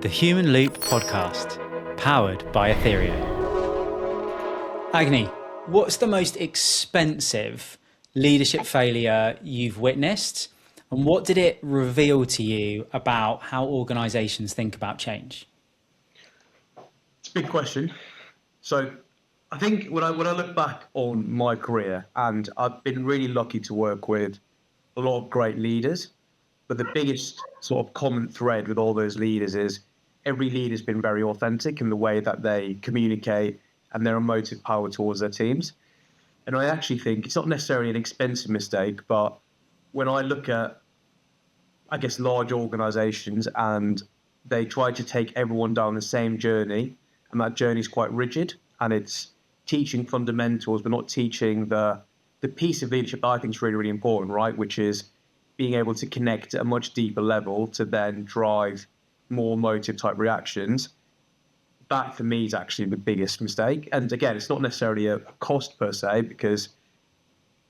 the Human Loop podcast, powered by Ethereum. Agni, what's the most expensive leadership failure you've witnessed, and what did it reveal to you about how organizations think about change? It's a big question. So I think when I look back on my career, and I've been really lucky to work with a lot of great leaders, but the biggest sort of common thread with all those leaders is every leader's been very authentic in the way that they communicate and their emotive power towards their teams. And I actually think it's not necessarily an expensive mistake, but when I look at, I guess, large organizations and they try to take everyone down the same journey, and that journey is quite rigid, and it's teaching fundamentals, but not teaching the piece of leadership that I think is really, really important, right? Which is being able to connect at a much deeper level to then drive more emotive type reactions. That for me is actually the biggest mistake. And again, it's not necessarily a cost per se, because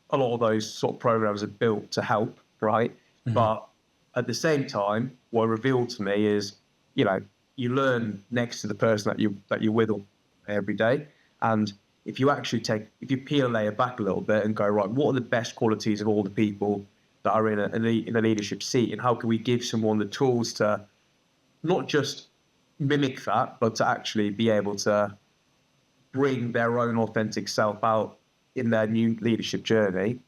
a lot of those sort of programs are built to help, right? Mm-hmm. But at the same time, what revealed to me is, you learn next to the person that you're with every day. And if you peel a layer back a little bit and go, right, what are the best qualities of all the people that are in a leadership seat, and how can we give someone the tools to not just mimic that, but to actually be able to bring their own authentic self out in their new leadership journey?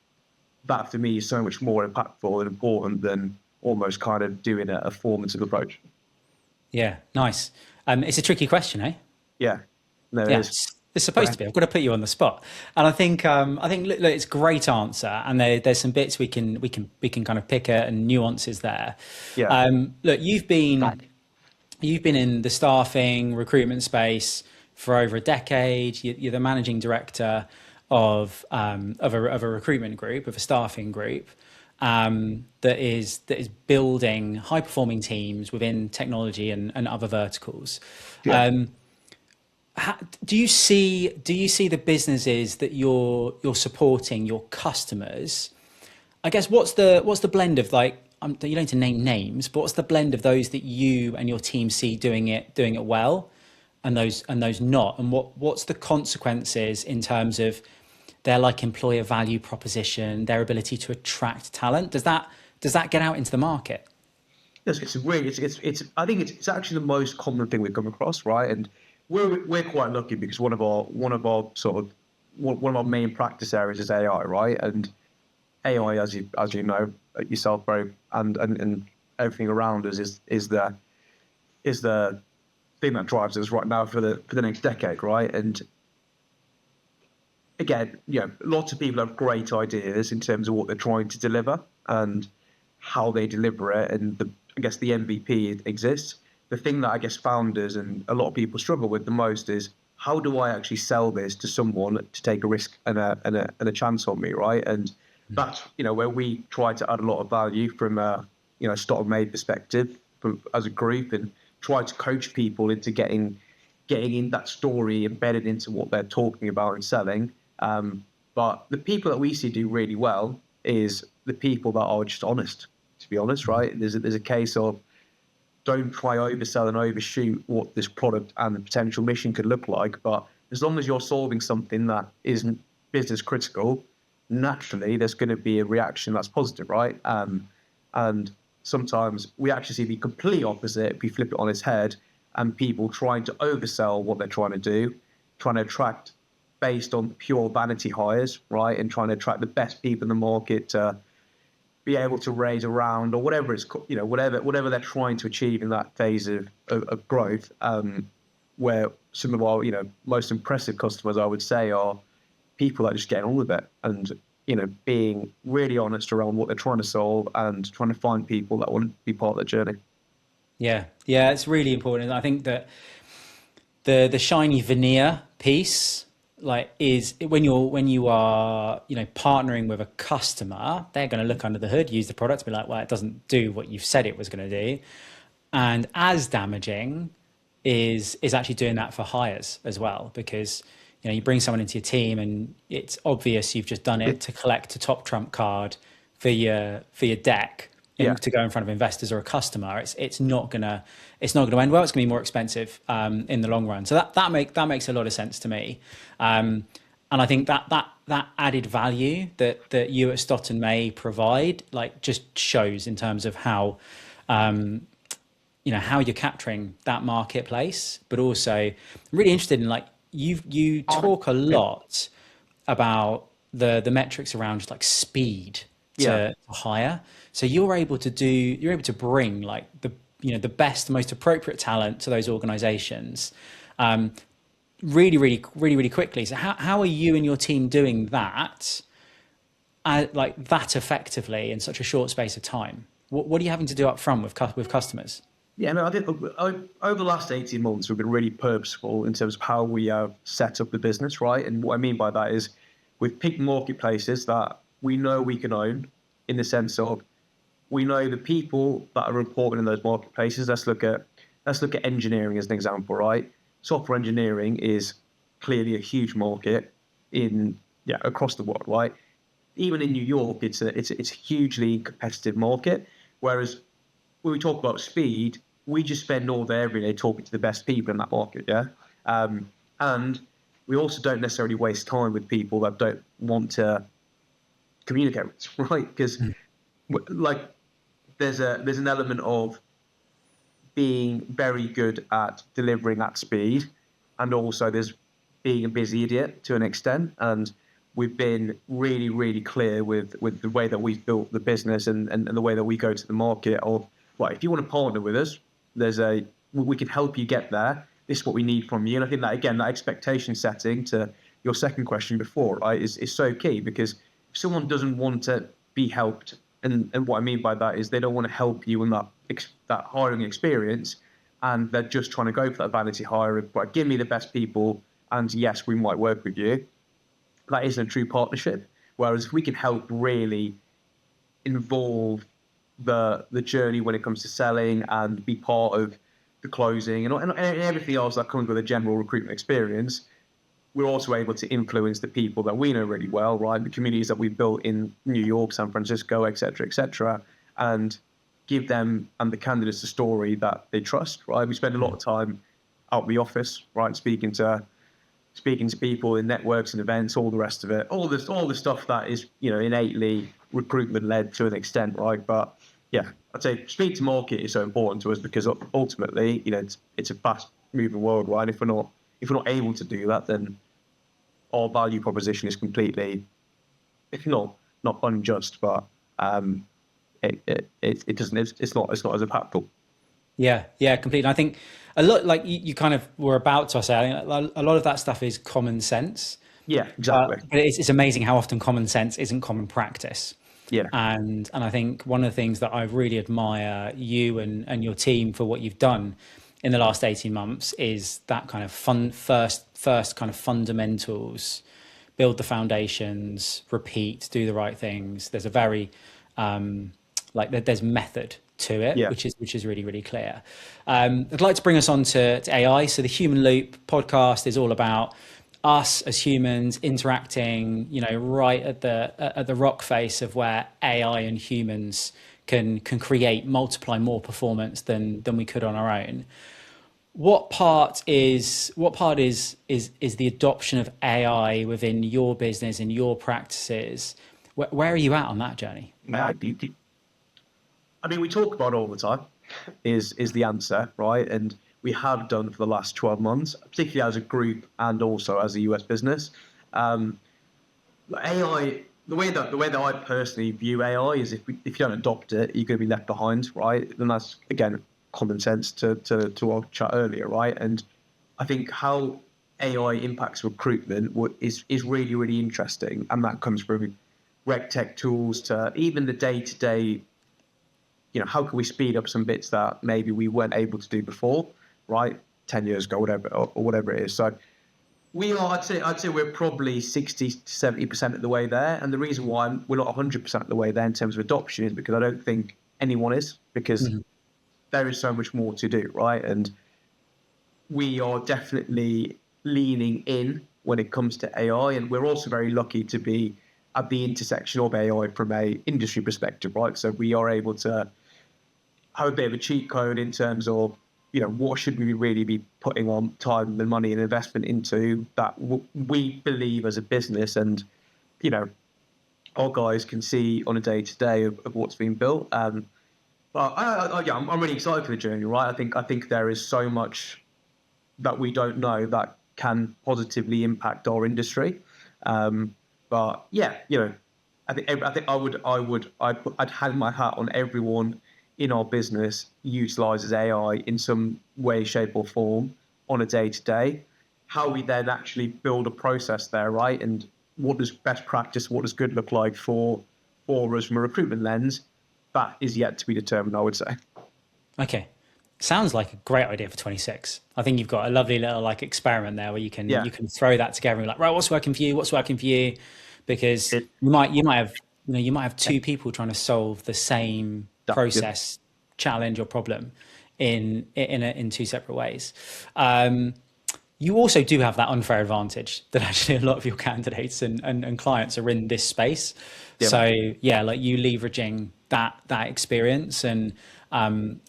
That for me is so much more impactful and important than almost kind of doing a formative approach. Yeah, nice. It's a tricky question, eh? Yeah, no, it is. It's supposed to be. I've got to put you on the spot, and I think look, it's a great answer, and there's some bits we can kind of pick at and nuances there. Yeah. Look, you've been in the staffing recruitment space for over a decade. You're the managing director of a recruitment group, of a staffing group that is building high performing teams within technology and other verticals. Yeah. Do you see the businesses that you're supporting, your customers? I guess what's the blend of, like, you don't need to name names, but what's the blend of those that you and your team see doing it well, and those not, and what's the consequences in terms of their, like, employer value proposition, their ability to attract talent? Does that get out into the market? Yes, I think it's actually the most common thing we come across, right? And we're quite lucky because one of our main practice areas is AI, right? And AI, as you know yourself, very and everything around us is the thing that drives us right now for the next decade, right? And again, lots of people have great ideas in terms of what they're trying to deliver and how they deliver it, and I guess the MVP exists. The thing that I guess founders and a lot of people struggle with the most is, how do I actually sell this to someone to take a risk and a chance on me, right? And that's where we try to add a lot of value from a stock-made perspective as a group, and try to coach people into getting in that story embedded into what they're talking about and selling. But the people that we see do really well is the people that are just honest, to be honest, right? There's a case of, don't try oversell and overshoot what this product and the potential mission could look like. But as long as you're solving something that isn't business critical, naturally there's going to be a reaction that's positive, right? And sometimes we actually see the complete opposite if we flip it on its head, and people trying to oversell what they're trying to do, trying to attract based on pure vanity hires, right? And trying to attract the best people in the market to be able to raise a round or whatever it's, whatever they're trying to achieve in that phase of growth, where some of our, most impressive customers, I would say, are people that are just getting on with it and, being really honest around what they're trying to solve and trying to find people that want to be part of that journey. Yeah, it's really important. I think that the shiny veneer piece, like, is when you are partnering with a customer, they're going to look under the hood, use the product, be like, well, it doesn't do what you've said it was going to do. And as damaging is actually doing that for hires as well, because you bring someone into your team and it's obvious you've just done it to collect a top trump card for your deck, Yeah. to go in front of investors or a customer, it's not gonna end well. It's gonna be more expensive in the long run. So that makes a lot of sense to me. And I think that added value that you at Stotton May provide, like, just shows in terms of how how you're capturing that marketplace, but also I'm really interested in, like, you talk a lot about the metrics around just like speed Yeah. to hire. So you're able to bring like the best, most appropriate talent to those organizations really quickly. So how are you and your team doing that like that effectively in such a short space of time? What are you having to do up front with customers? Yeah, no, I think over the last 18 months, we've been really purposeful in terms of how we have set up the business, right? And what I mean by that is we've picked marketplaces that we know we can own, in the sense of we know the people that are important in those marketplaces. Let's look at engineering as an example, right? Software engineering is clearly a huge market across the world, right? Even in New York, it's a hugely competitive market. Whereas when we talk about speed, we just spend all day every day talking to the best people in that market, yeah. And we also don't necessarily waste time with people that don't want to communicate with us, right? Because like there's an element of being very good at delivering at speed, and also there's being a busy idiot to an extent. And we've been really, really clear with the way that we've built the business and the way that we go to the market of, right, if you want to partner with us, we can help you get there. This is what we need from you. And I think that, again, that expectation setting to your second question before, right, is so key, because if someone doesn't want to be helped, and what I mean by that is they don't want to help you in that hiring experience, and they're just trying to go for that vanity hiring, but give me the best people, and yes, we might work with you. That isn't a true partnership. Whereas if we can help really involve the journey when it comes to selling and be part of the closing and everything else that comes with a general recruitment experience, we're also able to influence the people that we know really well, right? The communities that we've built in New York, San Francisco, et cetera, and give them and the candidates a story that they trust, right? We spend a lot of time out of the office, right, speaking to people in networks and events, all the rest of it, all the stuff that is, innately recruitment led to an extent, right? But yeah, I'd say speed to market is so important to us because ultimately, it's a fast moving world, right? If we're not able to do that, then our value proposition is completely, if not unjust, but it doesn't, it's not as impactful. Yeah, completely. I think a lot, like you kind of were about to say, I think a lot of that stuff is common sense. Yeah, exactly. But it's amazing how often common sense isn't common practice. Yeah. And I think one of the things that I really admire you and your team for what you've done in the last 18 months is that kind of first kind of fundamentals, build the foundations, repeat, do the right things. There's a very there's method to it, Yeah. which is really, really clear. I'd like to bring us on to AI. So the Human Loop podcast is all about us as humans interacting, right at the rock face of where AI and humans can multiply more performance than we could on our own. What part is the adoption of AI within your business and your practices? Where are you at on that journey? I mean, we talk about it all the time, is the answer, right? And we have done for the last 12 months, particularly as a group and also as a US business. AI, the way that I personally view AI is if you don't adopt it, you're going to be left behind, right? And that's, again, common sense to our chat earlier, right? And I think how AI impacts recruitment is really, really interesting. And that comes from rec tech tools to even the day-to-day, how can we speed up some bits that maybe we weren't able to do before, right? 10 years ago, whatever it is. So I'd say we're probably 60 to 70% of the way there. And the reason why we're not 100% of the way there in terms of adoption is because I don't think anyone is, because there is so much more to do, right? And we are definitely leaning in when it comes to AI. And we're also very lucky to be at the intersection of AI from a industry perspective, right? So we are able to have a bit of a cheat code in terms of, what should we really be putting on time and money and investment into that we believe as a business, and our guys can see on a day to day of what's being built. But I'm really excited for the journey, right? I think there is so much that we don't know that can positively impact our industry. But yeah, I'd hang my hat on everyone in our business utilizes AI in some way, shape, or form on a day to day. How we then actually build a process there, right? And what does best practice, what does good look like for us from a recruitment lens? That is yet to be determined, I would say. Okay. Sounds like a great idea for 26. I think you've got a lovely little like experiment there where you can Yeah. you can throw that together and be like, right, what's working for you? What's working for you? Because It, you might have two people trying to solve the same process, challenge or problem in two separate ways. You also do have that unfair advantage that actually a lot of your candidates and clients are in this space. Yeah. So yeah, like you leveraging that experience and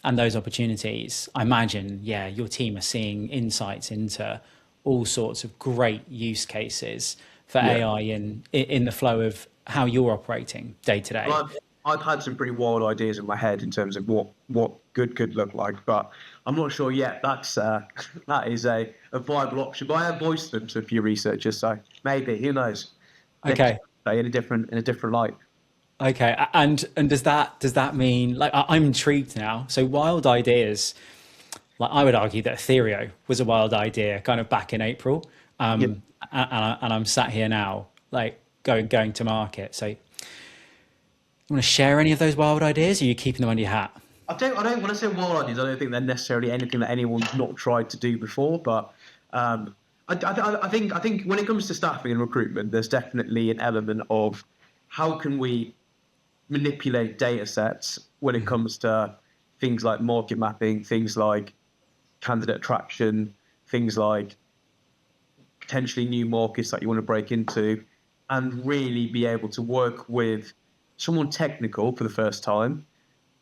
those opportunities, I imagine, yeah, your team are seeing insights into all sorts of great use cases for AI in the flow of how you're operating day to day. Well, I've had some pretty wild ideas in my head in terms of what good could look like, but I'm not sure yet. That is a viable option. But I have voiced them to a few researchers, so maybe, who knows? Okay. In a different light. Okay. And does that mean, like, I'm intrigued now. So wild ideas, like I would argue that Ethereum was a wild idea kind of back in April. And I'm sat here now, like going to market. So you want to share any of those wild ideas, or are you keeping them under your hat? I don't want to say wild ideas. I don't think they're necessarily anything that anyone's not tried to do before. But I think when it comes to staffing and recruitment, there's definitely an element of how can we manipulate data sets when it comes to things like market mapping, things like candidate attraction, things like potentially new markets that you want to break into, and really be able to work with someone technical for the first time,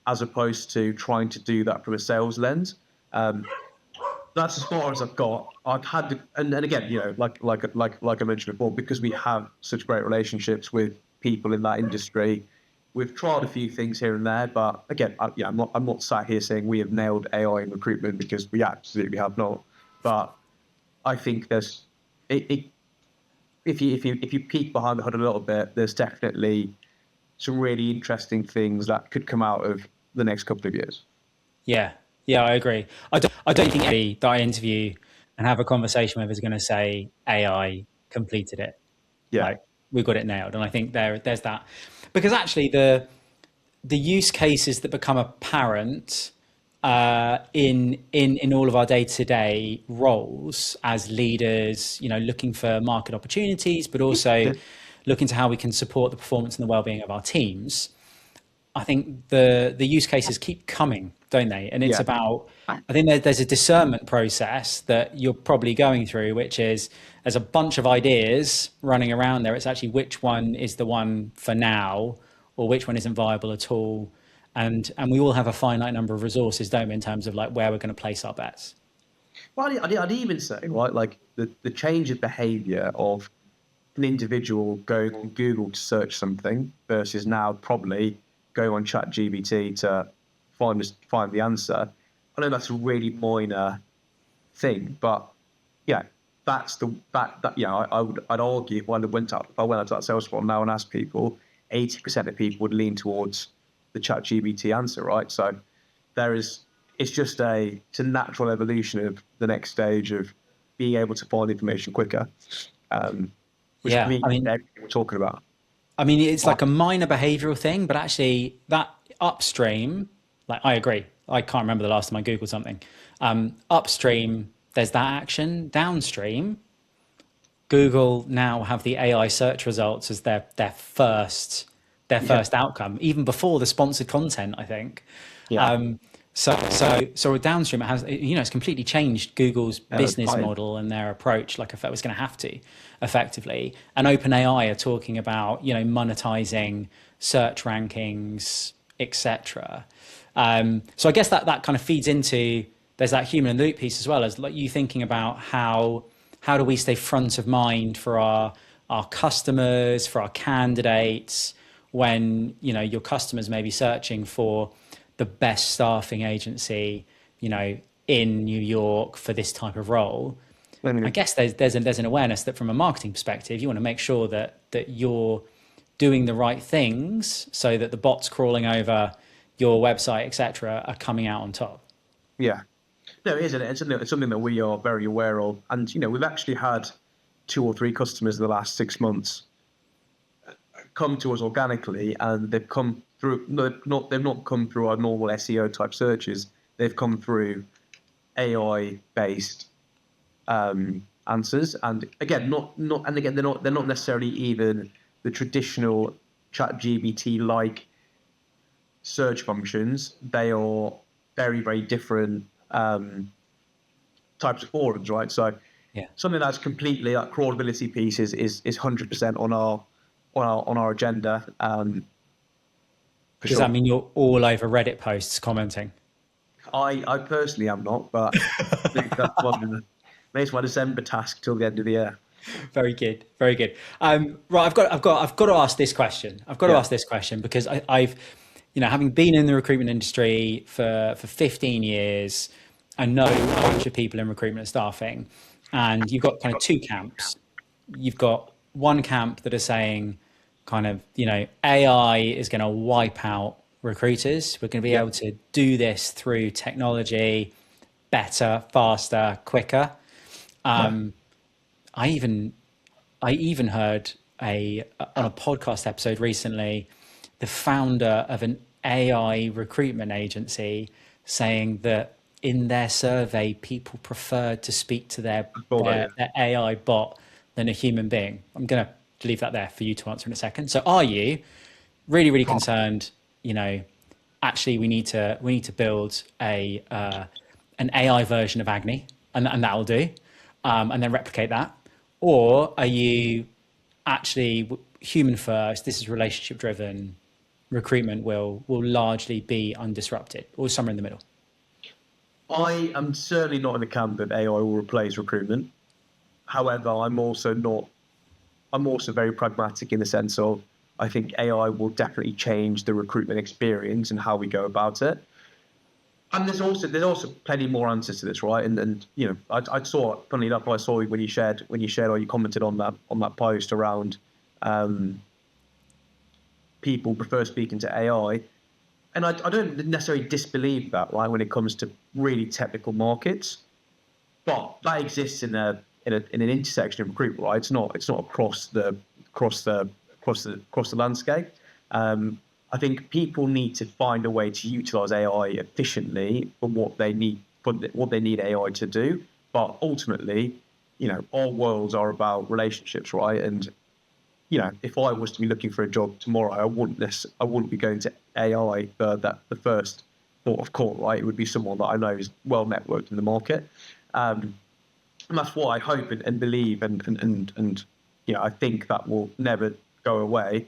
as opposed to trying to do that from a sales lens. That's as far as I've got. I've had to, and again, like I mentioned before, because we have such great relationships with people in that industry, we've tried a few things here and there. But again, I'm not sat here saying we have nailed AI in recruitment, because we absolutely have not. But I think there's if you peek behind the hood a little bit, there's definitely some really interesting things that could come out of the next couple of years. Yeah, I agree. I don't think anybody that I interview and have a conversation with is going to say AI completed it. Yeah. Like we got it nailed. And I think there's that, because actually the use cases that become apparent in all of our day-to-day roles as leaders, looking for market opportunities, but also looking to how we can support the performance and the well-being of our teams. I think the use cases keep coming, don't they? And it's about, I think there's a discernment process that you're probably going through, which is there's a bunch of ideas running around there. It's actually which one is the one for now, or which one isn't viable at all. And we all have a finite number of resources, don't we, in terms of like where we're going to place our bets. Well, I'd even say, right, like the change of behaviour of an individual going on Google to search something versus now probably go on ChatGPT to find the answer. I know that's a really minor thing, but that's I'd argue if I went out to that sales spot now and asked people, 80% of people would lean towards the ChatGPT answer, right? So it's a natural evolution of the next stage of being able to find information quicker, which Yeah, I mean everything we're talking about. I mean, it's like a minor behavioral thing, but actually that upstream, like I agree. I can't remember the last time I Googled something. Upstream, there's that action. Downstream, Google now have the AI search results as their first outcome, even before the sponsored content, I think. Yeah. So downstream, it has, it's completely changed Google's business Right. model and their approach. Like, if it was going to have to, effectively, and OpenAI are talking about, monetizing search rankings, etc. So I guess that kind of feeds into, there's that human in the loop piece as well, as like you thinking about how do we stay front of mind for our customers, for our candidates, when your customers may be searching for the best staffing agency, in New York for this type of role. I I mean, guess there's an awareness that from a marketing perspective, you want to make sure that you're doing the right things so that the bots crawling over your website, etc., are coming out on top. yeah. No, it is, and it's something that we are very aware of. And, we've actually had 2 or 3 customers in the last 6 months come to us organically, and they've come through, no, they've not come through our normal SEO type searches. They've come through AI based answers. And again, and again, they're not necessarily even the traditional chat GBT like search functions. They are very, very different types of forums, right? So Yeah. something that's completely, that crawlability piece is 100% on our agenda. For Does that sure. mean you're all over Reddit posts commenting? I personally am not, but I think that's makes my December task till the end of the year. Very good, very good. Right, I've got to ask this question. I've got to Yeah. ask this question because I've, having been in the recruitment industry for 15 years, I know a bunch of people in recruitment and staffing, and you've got kind of two camps. You've got one camp that are saying, kind of, AI is going to wipe out recruiters. We're going to be Yeah. able to do this through technology, better, faster, quicker. Yeah. I even I even heard on a podcast episode recently, the founder of an AI recruitment agency saying that in their survey, people preferred to speak to Saw that, yeah. their AI bot than a human being. I'm going to leave that there for you to answer in a second. So, are you really, really concerned? Actually, we need to build an AI version of Agni, and that'll do, and then replicate that, or are you actually human first? This is relationship driven. Recruitment will largely be undisrupted, or somewhere in the middle. I am certainly not in the camp that AI will replace recruitment. However, I'm also very pragmatic in the sense of I think AI will definitely change the recruitment experience and how we go about it. And there's also plenty more answers to this, right? And I saw, funnily enough, I saw when you shared or you commented on that post around people prefer speaking to AI. And I don't necessarily disbelieve that, right, when it comes to really technical markets. But that exists in an intersection of recruitment, right? It's not across the landscape. I think people need to find a way to utilize AI efficiently for what they need AI to do. But ultimately, our worlds are about relationships, right? And if I was to be looking for a job tomorrow, I wouldn't be going to AI for the first port of call, right? It would be someone that I know is well networked in the market. And that's what I hope and believe, and I think that will never go away.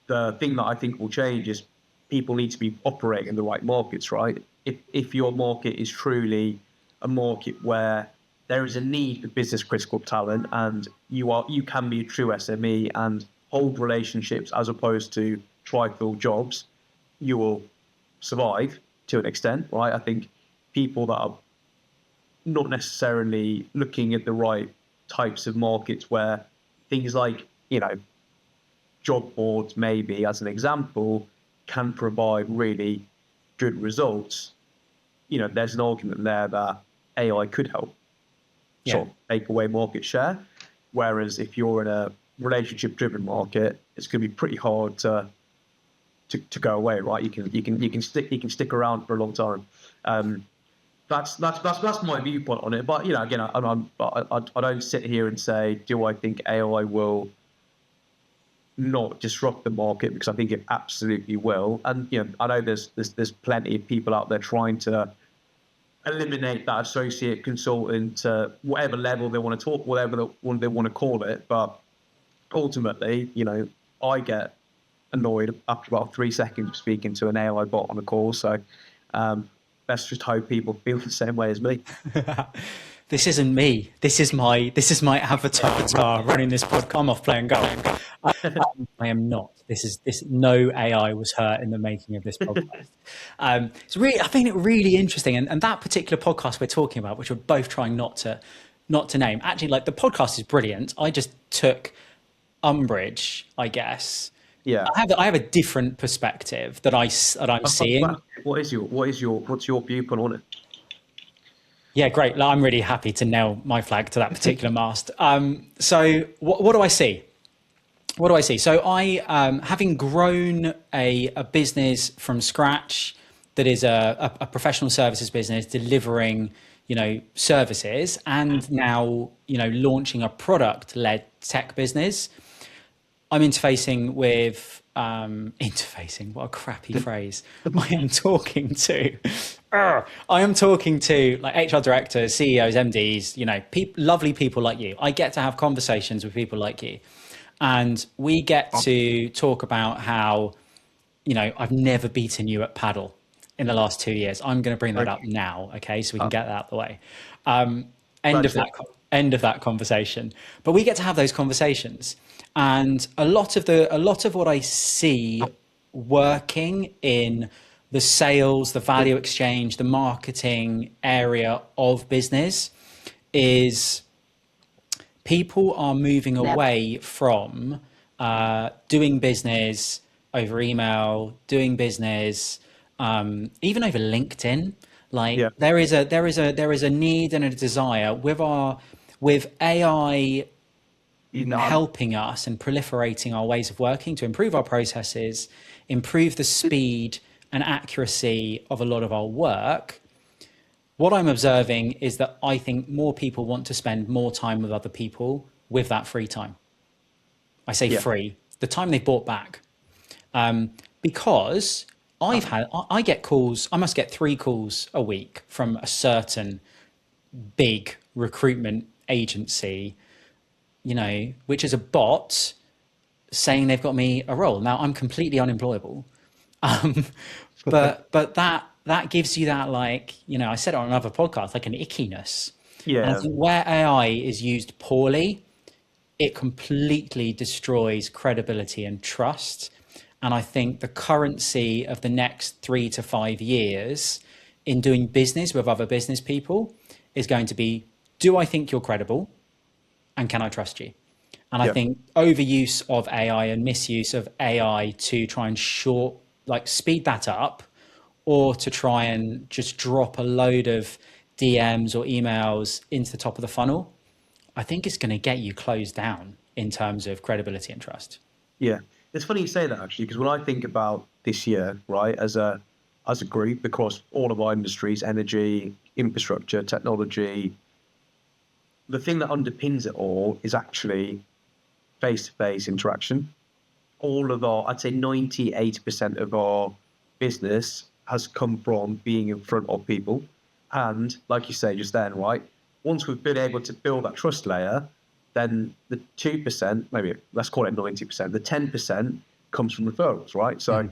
The thing that I think will change is people need to be operating in the right markets, right? If your market is truly a market where there is a need for business critical talent, and you can be a true SME and hold relationships as opposed to try fill jobs, you will survive to an extent, right? I think people that are not necessarily looking at the right types of markets where things like, job boards, maybe as an example, can provide really good results. There's an argument there that AI could help Yeah. sort of take away market share. Whereas if you're in a relationship driven market, it's going to be pretty hard to go away, right? You can stick around for a long time. That's my viewpoint on it. But again, I don't sit here and say, do I think AI will not disrupt the market, because I think it absolutely will. And I know there's plenty of people out there trying to eliminate that associate consultant to whatever level they want to talk, whatever they want to call it. But ultimately, I get annoyed after about 3 seconds of speaking to an AI bot on a call. So let's just hope people feel the same way as me. This isn't me. This is my avatar running this podcast. I'm off playing golf. I am not. No AI was hurt in the making of this podcast. It's really, I find it really interesting. And that particular podcast we're talking about, which we're both trying not to name, actually, like, the podcast is brilliant. I just took umbrage, I guess. Yeah, I have a different perspective that I'm seeing. What's your viewpoint on it? Yeah, great. I'm really happy to nail my flag to that particular mast. So what do I see? What do I see? So I, having grown a business from scratch that is a professional services business delivering, services, and now, launching a product-led tech business, I'm interfacing with, what a crappy phrase. I am talking to like HR directors, CEOs, MDs, lovely people like you. I get to have conversations with people like you. And we get to talk about how, I've never beaten you at paddle in the last 2 years. I'm going to bring that up now, okay? So we can get that out of the way. End of that conversation. But we get to have those conversations. And a lot of what I see working in the sales, the value exchange, the marketing area of business is people are moving away from doing business over email, doing business even over LinkedIn. There is a need and a desire with AI helping us and proliferating our ways of working to improve our processes, improve the speed and accuracy of a lot of our work. What I'm observing is that I think more people want to spend more time with other people with that free time. I say free, the time they've bought back. Because I get calls, I must get 3 calls a week from a certain big recruitment agency, which is a bot saying they've got me a role. Now, I'm completely unemployable. But that gives you that, I said it on another podcast, like an ickiness. Yeah. And I think where AI is used poorly, it completely destroys credibility and trust. And I think the currency of the next 3 to 5 years in doing business with other business people is going to be, do I think you're credible? And can I trust you? And I think overuse of AI and misuse of AI to try and speed that up, or to try and just drop a load of DMs or emails into the top of the funnel, I think it's going to get you closed down in terms of credibility and trust. Yeah. It's funny you say that, actually, because when I think about this year, right, as a group across all of our industries, energy, infrastructure, technology, the thing that underpins it all is actually face-to-face interaction. All of I'd say 98% of our business has come from being in front of people. And like you say just then, right, once we've been able to build that trust layer, then the 2%, maybe let's call it 90%, the 10% comes from referrals, right? So,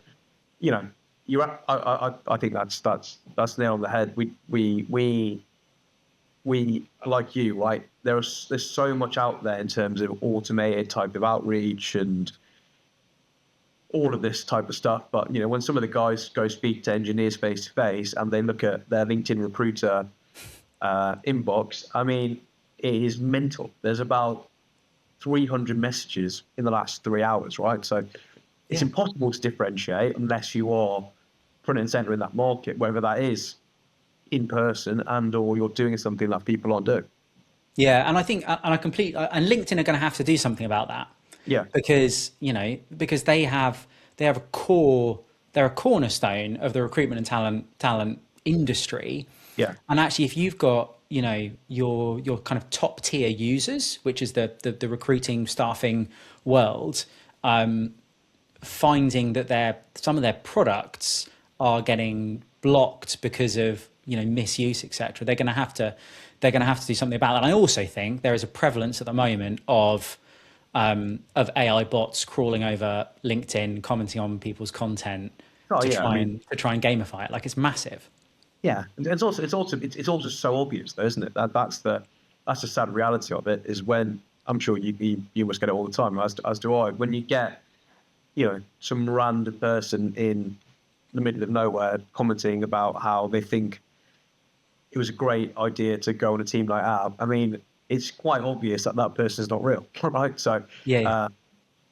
I think that's nail on the head. We like you, right? There's so much out there in terms of automated type of outreach and all of this type of stuff. But when some of the guys go speak to engineers face to face and they look at their LinkedIn recruiter inbox, I mean, it is mental. There's about 300 messages in the last 3 hours, right? So it's impossible to differentiate unless you are front and center in that market, whether that is in person and or you're doing something that people aren't doing. Yeah, and I think, and LinkedIn are going to have to do something about that. Yeah, because they have a core, they're a cornerstone of the recruitment and talent industry. Yeah, and actually, if you've got your kind of top tier users, which is the recruiting staffing world, finding that some of their products are getting blocked because of misuse, etc. They're going to have to do something about that. And I also think there is a prevalence at the moment of AI bots crawling over LinkedIn, commenting on people's content Oh to yeah, try and gamify it. Like, it's massive. Yeah, and it's also so obvious, though, isn't it? That's the sad reality of it. Is when I'm sure you must get it all the time, as do I. When you get some random person in the middle of nowhere commenting about how they think it was a great idea to go on a team like ours. I mean, it's quite obvious that person is not real, right? So Yeah.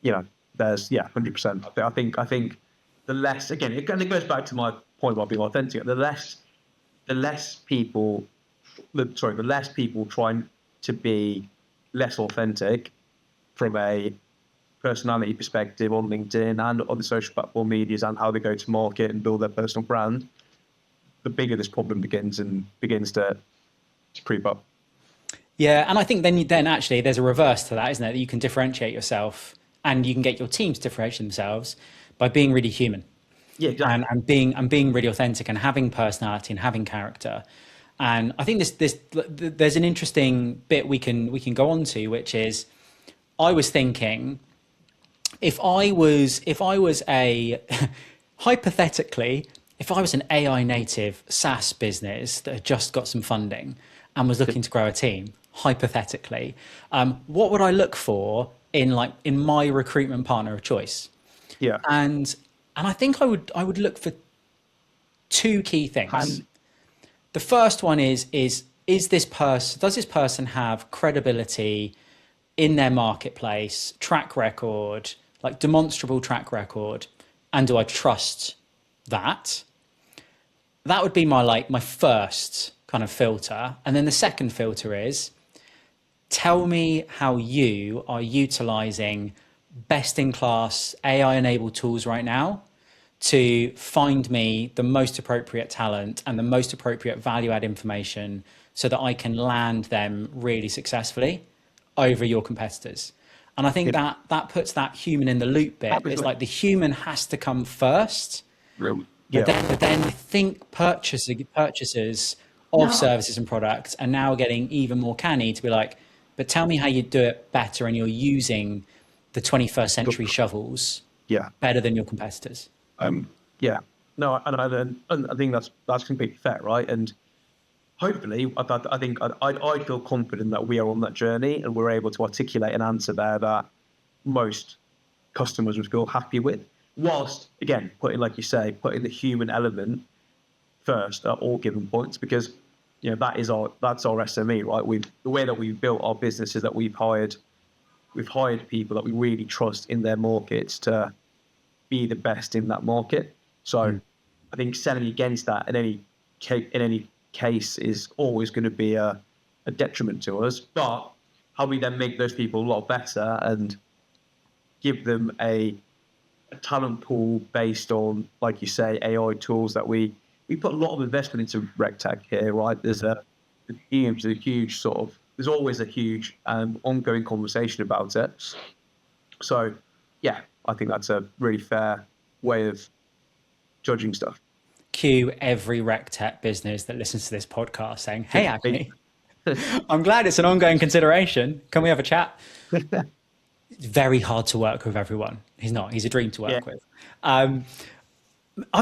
there's 100%. I think the less, again, it kind of goes back to my point about being authentic. The less people trying to be less authentic from a personality perspective on LinkedIn and on the social platform medias and how they go to market and build their personal brand, the bigger this problem begins to creep up. Yeah, and I think then actually there's a reverse to that, isn't it? That you can differentiate yourself and you can get your team to differentiate themselves by being really human. Yeah, exactly. And being really authentic and having personality and having character. And I think there's an interesting bit we can go on to, which is, I was thinking, if I was a hypothetically, if I was an AI native SaaS business that had just got some funding and was looking to grow a team, hypothetically, what would I look for in my recruitment partner of choice? Yeah. And I think I would look for two key things. The first one is does this person have credibility in their marketplace, track record, like demonstrable track record, and do I trust that? That would be my first kind of filter. And then the second filter is, tell me how you are utilizing best-in-class AI-enabled tools right now to find me the most appropriate talent and the most appropriate value-add information so that I can land them really successfully over your competitors. And I think that puts that human in the loop bit. It's like the human has to come first. Yeah. But then I think purchasers of services and products are now getting even more canny to be like, but tell me how you do it better and you're using the 21st century shovels better than your competitors. Yeah. No, and I think that's completely fair, right? And hopefully, I think I feel confident that we are on that journey and we're able to articulate an answer there that most customers would feel happy with, whilst, again, putting the human element first at all given points, because that's our SME, right? The way that we've built our business is that we've hired people that we really trust in their markets to be the best in that market. So I think selling against that in any case is always going to be a detriment to us. But how we then make those people a lot better and give them a talent pool based on, like you say, AI tools that we put a lot of investment into RecTech here, right? There's always a huge ongoing conversation about it. So yeah, I think that's a really fair way of judging stuff. Cue every RecTech business that listens to this podcast saying, "Hey, Agni, I'm glad it's an ongoing consideration. Can we have a chat?" It's very hard to work with everyone. He's not. He's a dream to work with. I've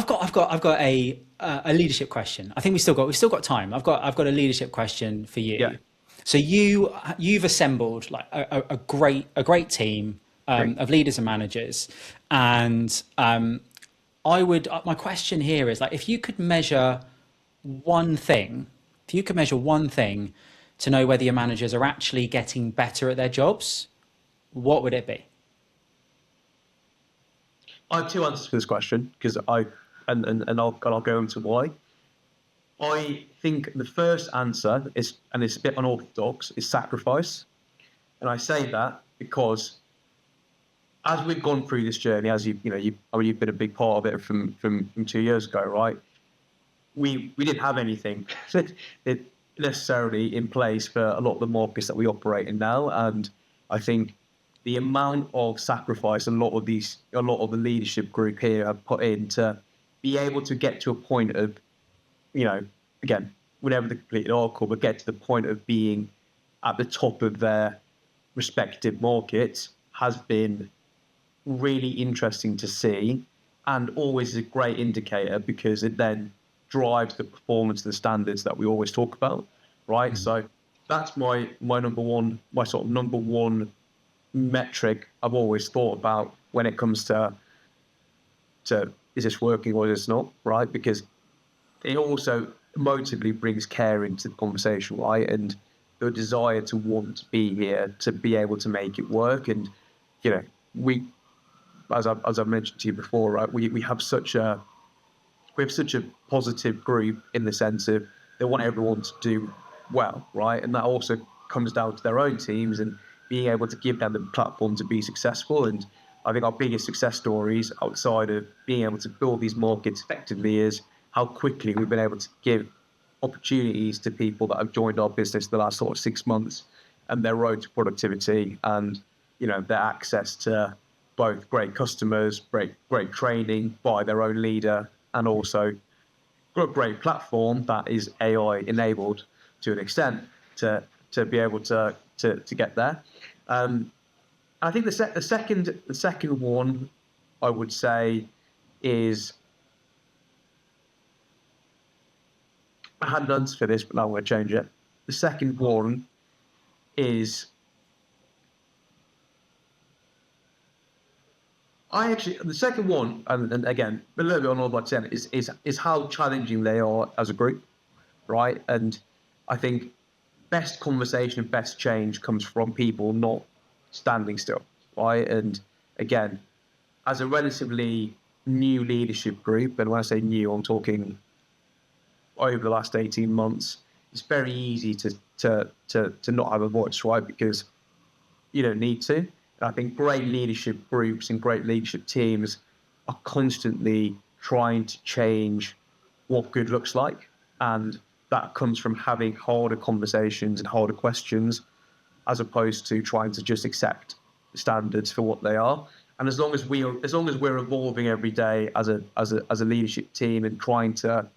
got a leadership question. I think we've still got time. I've got a leadership question for you. Yeah. So you've assembled like a great team of leaders and managers, and my question here is, like, if you could measure one thing to know whether your managers are actually getting better at their jobs, what would it be? I have two answers for this question because I'll go into why. I think the first answer is, and it's a bit unorthodox, is sacrifice. And I say that because as we've gone through this journey, as you've been a big part of it from 2 years ago, right? We didn't have anything necessarily in place for a lot of the markets that we operate in now, and I think the amount of sacrifice a lot of the leadership group here have put in to be able to get to a point of, again, whatever the complete oracle, but get to the point of being at the top of their respective markets has been really interesting to see, and always a great indicator because it then drives the performance and the standards that we always talk about, right? Mm. So that's my sort of number one metric I've always thought about when it comes to is this working or is this not, right? Because it also emotively brings care into the conversation, right? And the desire to want to be here, to be able to make it work. And, we, as I've mentioned to you before, right, we have such a positive group in the sense of they want everyone to do well, right? And that also comes down to their own teams and being able to give them the platform to be successful. And I think our biggest success stories outside of being able to build these markets effectively is how quickly we've been able to give opportunities to people that have joined our business the last sort of 6 months, and their road to productivity and, their access to both great customers, great training by their own leader, and also a great platform that is AI enabled to an extent to be able to get there. I think the second one I would say is, I had an answer for this, but now I'm going to change it. The second one is, the second one, and again, a little bit on all about 10, is how challenging they are as a group, right? And I think best conversation, best change comes from people not standing still, right? And again, as a relatively new leadership group, and when I say new, I'm talking over the last 18 months, it's very easy to not have a voice, right? Because you don't need to. And I think great leadership groups and great leadership teams are constantly trying to change what good looks like. And that comes from having harder conversations and harder questions, as opposed to trying to just accept the standards for what they are. And as long as we're evolving every day as a leadership team and trying to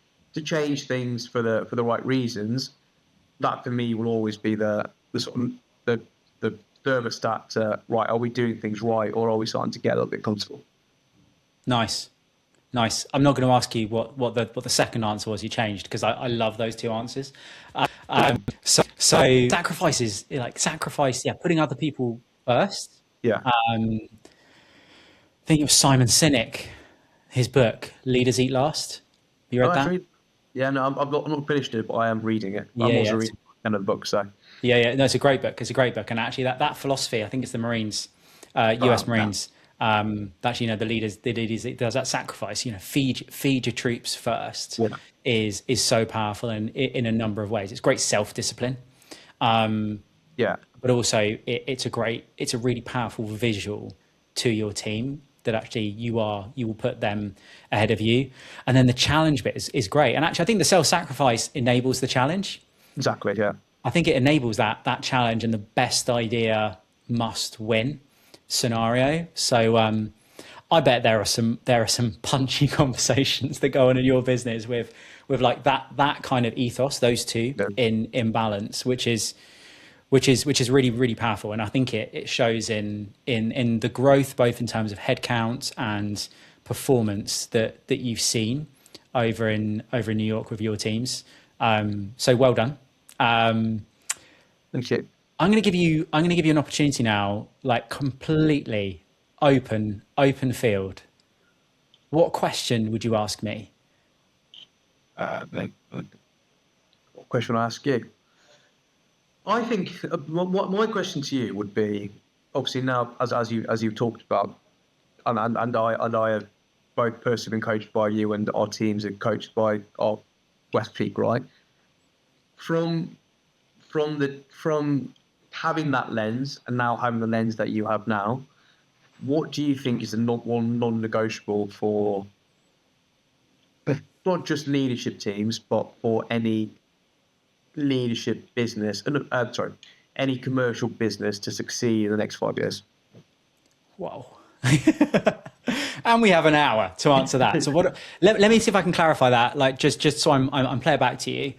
change things for the right reasons, that for me will always be the sort of the thermostat to, right, are we doing things right, or are we starting to get a little bit comfortable? Nice. I'm not going to ask you what the second answer was you changed, because I love those two answers. So sacrifice, yeah, putting other people first. Yeah. I think it was Simon Sinek, his book Leaders Eat Last. You read that? Actually, yeah, no, I'm not finished it, but I am reading it. I'm Yeah, also reading another book, so. Yeah. No, it's a great book. And actually, that philosophy, I think it's the Marines, U.S. Marines. Actually, the leaders it does that sacrifice. Feed your troops first. Yeah. Is so powerful in a number of ways. It's great self-discipline. Yeah. But also it's a really powerful visual to your team that actually you will put them ahead of you. And then the challenge bit is great. And actually, I think the self-sacrifice enables the challenge. Exactly. Yeah. I think it enables that challenge and the best idea must win scenario. So I bet there are some punchy conversations that go on in your business with like that kind of ethos, those two in balance, which is really, really powerful. And I think it shows in the growth, both in terms of headcount and performance that you've seen over in New York with your teams. So well done. Thank you. I'm going to give you an opportunity now, like completely open field. What question would you ask me? What question I ask you? I think my question to you would be, obviously now as you've talked about, and I have both personally been coached by you, and our teams are coached by our West Peak, right? From having that lens and now having the lens that you have now, what do you think is the non-negotiable for not just leadership teams, but for any leadership business, any commercial business to succeed in the next 5 years? Whoa. And we have an hour to answer that. So let me see if I can clarify that, like just so I'm play it back to you.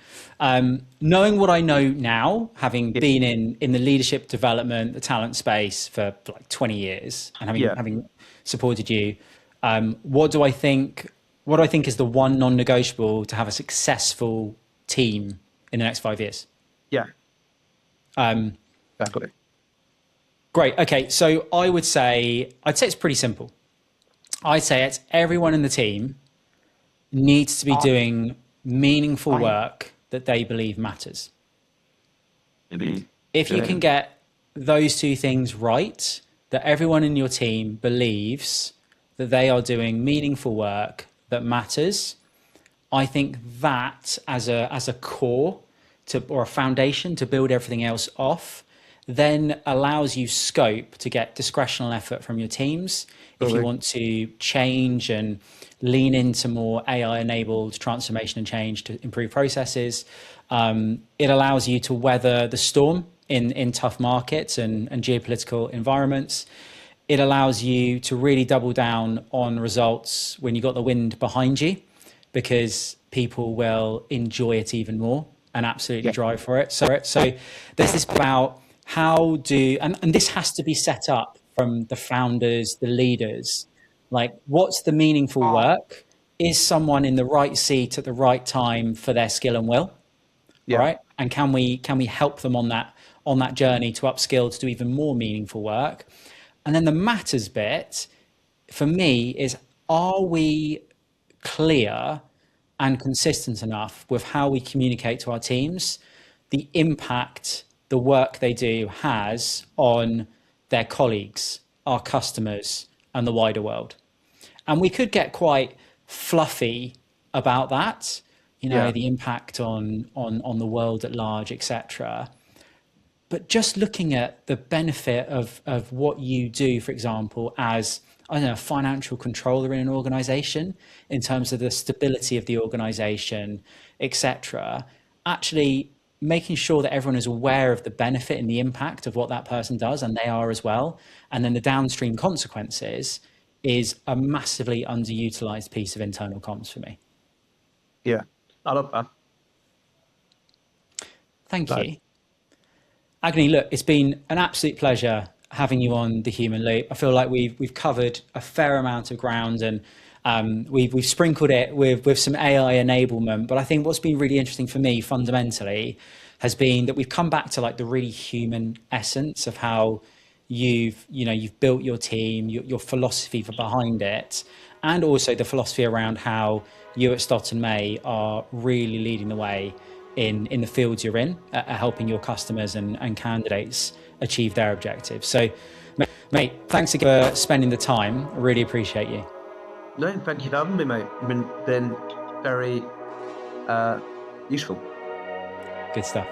Knowing what I know now, having been in the leadership development, the talent space for like 20 years and having supported you, what do I think is the one non-negotiable to have a successful team in the next 5 years? Yeah. Exactly. Great. Okay. So I'd say it's pretty simple. I'd say it's everyone in the team needs to be doing meaningful work that they believe matters. If you can get those two things right, that everyone in your team believes that they are doing meaningful work that matters, I think that as a core or a foundation to build everything else off, then allows you scope to get discretional effort from your teams. If you want to change and lean into more AI-enabled transformation and change to improve processes, it allows you to weather the storm in tough markets and geopolitical environments. It allows you to really double down on results when you got the wind behind you, because people will enjoy it even more and absolutely drive for it. So there's this about and this has to be set up from the founders, the leaders, like what's the meaningful work? Is someone in the right seat at the right time for their skill and will? All right. And can we help them on that journey to upskill to do even more meaningful work? And then the matters bit for me is, are we clear and consistent enough with how we communicate to our teams the impact the work they do has on their colleagues, our customers, and the wider world? And we could get quite fluffy about that, the impact on the world at large, etc. But just looking at the benefit of what you do, for example, as a financial controller in an organization, in terms of the stability of the organization, etc., actually making sure that everyone is aware of the benefit and the impact of what that person does, and they are as well, and then the downstream consequences, is a massively underutilized piece of internal comms for me. Yeah, I love that. Thank you. Agni, look, it's been an absolute pleasure having you on The Human Loop. I feel like we've covered a fair amount of ground, and we've sprinkled it with some AI enablement. But I think what's been really interesting for me fundamentally has been that we've come back to like the really human essence of how you've built your team, your philosophy behind it, and also the philosophy around how you at Stott and May are really leading the way in the fields you're in, helping your customers and candidates achieve their objectives. So, mate, thanks again for spending the time. I really appreciate you. No, thank you for having me, mate. Been very useful. Good stuff.